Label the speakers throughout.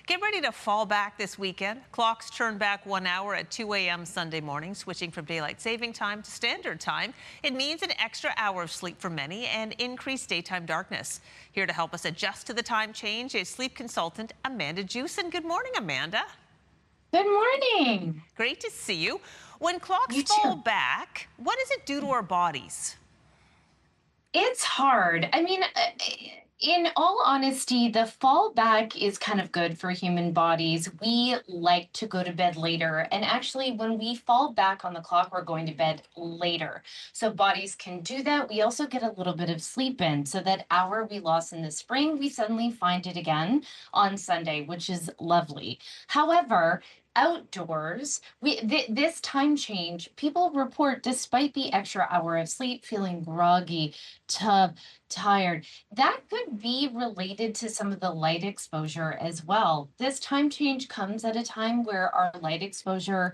Speaker 1: Get ready to fall back this weekend. Clocks turn back 1 hour at 2 a.m. Sunday morning, switching from daylight saving time to standard time. It means an extra hour of sleep for many and increased daytime darkness. Here to help us adjust to the time change is sleep consultant Amanda Jewson. Good morning, Amanda.
Speaker 2: Good morning.
Speaker 1: Great to see you. When clocks
Speaker 2: You
Speaker 1: fall
Speaker 2: too.
Speaker 1: back, what does it do to our bodies?
Speaker 2: It's hard. In all honesty, the fall back is kind of good for human bodies. We like to go to bed later. And actually, when we fall back on the clock, we're going to bed later. So bodies can do that. We also get a little bit of sleep in. So that hour we lost in the spring, we suddenly find it again on Sunday, which is lovely. However, outdoors, this time change, people report, despite the extra hour of sleep, feeling groggy, tough, tired. That could be related to some of the light exposure as well. This time change comes at a time where our light exposure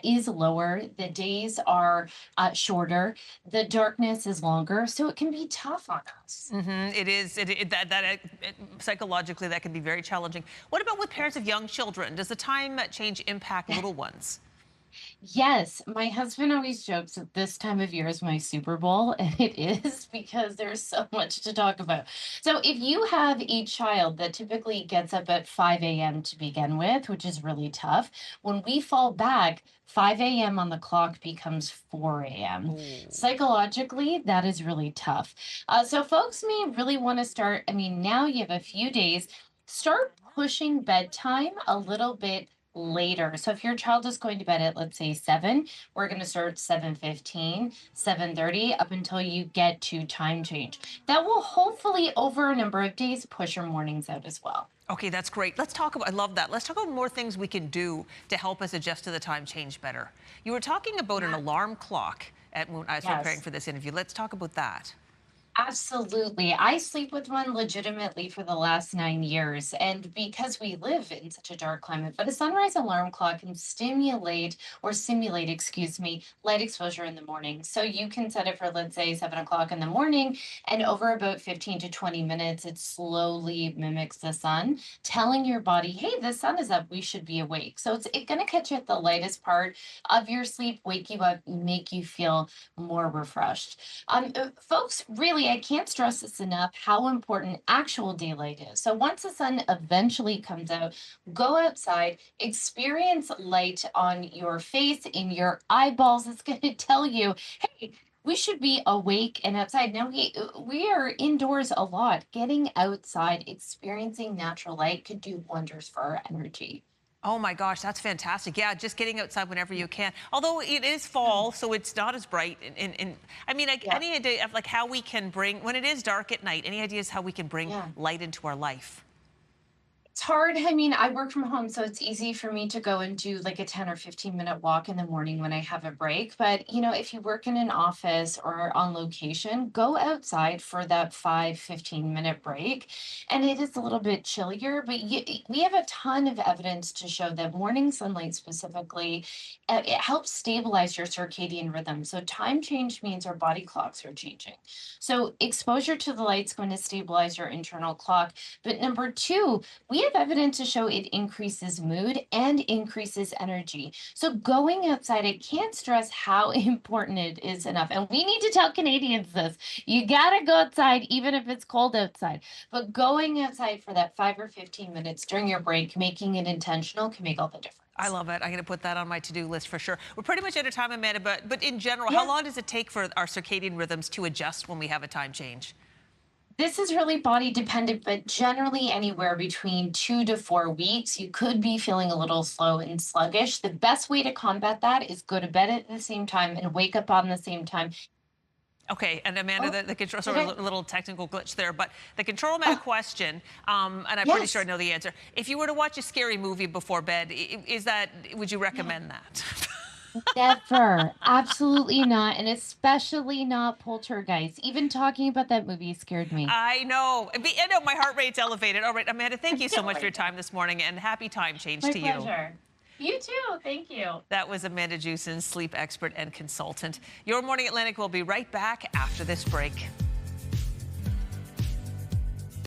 Speaker 2: is lower, the days are shorter, the darkness is longer, so it can be tough on us.
Speaker 1: It is. Psychologically, that can be very challenging. What about with parents of young children? Does the time change impact little ones?
Speaker 2: Yes, my husband always jokes that this time of year is my Super Bowl, and it is because there's so much to talk about. So, if you have a child that typically gets up at 5 a.m. to begin with, which is really tough, when we fall back, 5 a.m. on the clock becomes 4 a.m.
Speaker 1: Ooh.
Speaker 2: Psychologically, that is really tough. So, folks may really want to start. Now you have a few days, start pushing bedtime a little bit later. So if your child is going to bed at, let's say, 7, we're going to start 7:15, 7:30 up until you get to time change. That will hopefully over a number of days push your mornings out as well.
Speaker 1: Okay, that's great. Let's talk about, I love that. Let's talk about more things we can do to help us adjust to the time change better. You were talking about an alarm clock when I was preparing
Speaker 2: Yes.
Speaker 1: for this interview. Let's talk about that.
Speaker 2: Absolutely. I sleep with one legitimately for the last 9 years. And because we live in such a dark climate, but a sunrise alarm clock can simulate, excuse me, light exposure in the morning. So you can set it for, let's say, 7 o'clock in the morning, and over about 15 to 20 minutes, it slowly mimics the sun, telling your body, hey, the sun is up, we should be awake. So it's going to catch you at the lightest part of your sleep, wake you up, make you feel more refreshed. Folks, really, I can't stress this enough how important actual daylight is. So once the sun eventually comes out, go outside, experience light on your face, in your eyeballs. It's going to tell you, hey, we should be awake and outside. Now we are indoors a lot. Getting outside, experiencing natural light could do wonders for our energy.
Speaker 1: Oh my gosh, that's fantastic. Yeah, just getting outside whenever you can. Although it is fall, so it's not as bright.
Speaker 2: Yeah.
Speaker 1: Any idea of like how we can bring, when it is dark at night, any ideas how we can bring
Speaker 2: Yeah.
Speaker 1: light into our life?
Speaker 2: It's hard. I work from home, so it's easy for me to go and do like a 10 or 15-minute walk in the morning when I have a break. But, if you work in an office or on location, go outside for that 5-15-minute break. And it is a little bit chillier, but we have a ton of evidence to show that morning sunlight specifically, it helps stabilize your circadian rhythm. So time change means our body clocks are changing. So exposure to the light's going to stabilize your internal clock. But number two, we have evidence to show it increases mood and increases energy. So going outside, I can't stress how important it is enough. And we need to tell Canadians this. You gotta go outside, even if it's cold outside. But going outside for that 5 or 15 minutes during your break, making it intentional, can make all the difference.
Speaker 1: I love it. I'm going to put that on my to-do list for sure. We're pretty much out of time, Amanda, but in general,
Speaker 2: Yeah.
Speaker 1: how long does it take for our circadian rhythms to adjust when we have a time change?
Speaker 2: This is really body dependent, but generally anywhere between 2 to 4 weeks. You could be feeling a little slow and sluggish. The best way to combat that is go to bed at the same time and wake up on the same time.
Speaker 1: Okay, and Amanda,
Speaker 2: Oh,
Speaker 1: the control,
Speaker 2: did
Speaker 1: sorry,
Speaker 2: I?
Speaker 1: a little technical glitch there, but the control meta
Speaker 2: Oh,
Speaker 1: question, and I'm pretty sure I
Speaker 2: yes.
Speaker 1: know the answer. If you were to watch a scary movie before bed, would you
Speaker 2: Yeah.
Speaker 1: recommend that?
Speaker 2: Never. Absolutely not. And especially not Poltergeist. Even talking about that movie scared me.
Speaker 1: I know. I know, my heart rate's elevated. All right, Amanda, thank you so
Speaker 2: Oh
Speaker 1: much
Speaker 2: my
Speaker 1: for your time
Speaker 2: God.
Speaker 1: this morning, and happy time change
Speaker 2: My
Speaker 1: to you.
Speaker 2: pleasure. You too. Thank you.
Speaker 1: That was Amanda Jewson, sleep expert and consultant. Your Morning Atlantic will be right back after this break.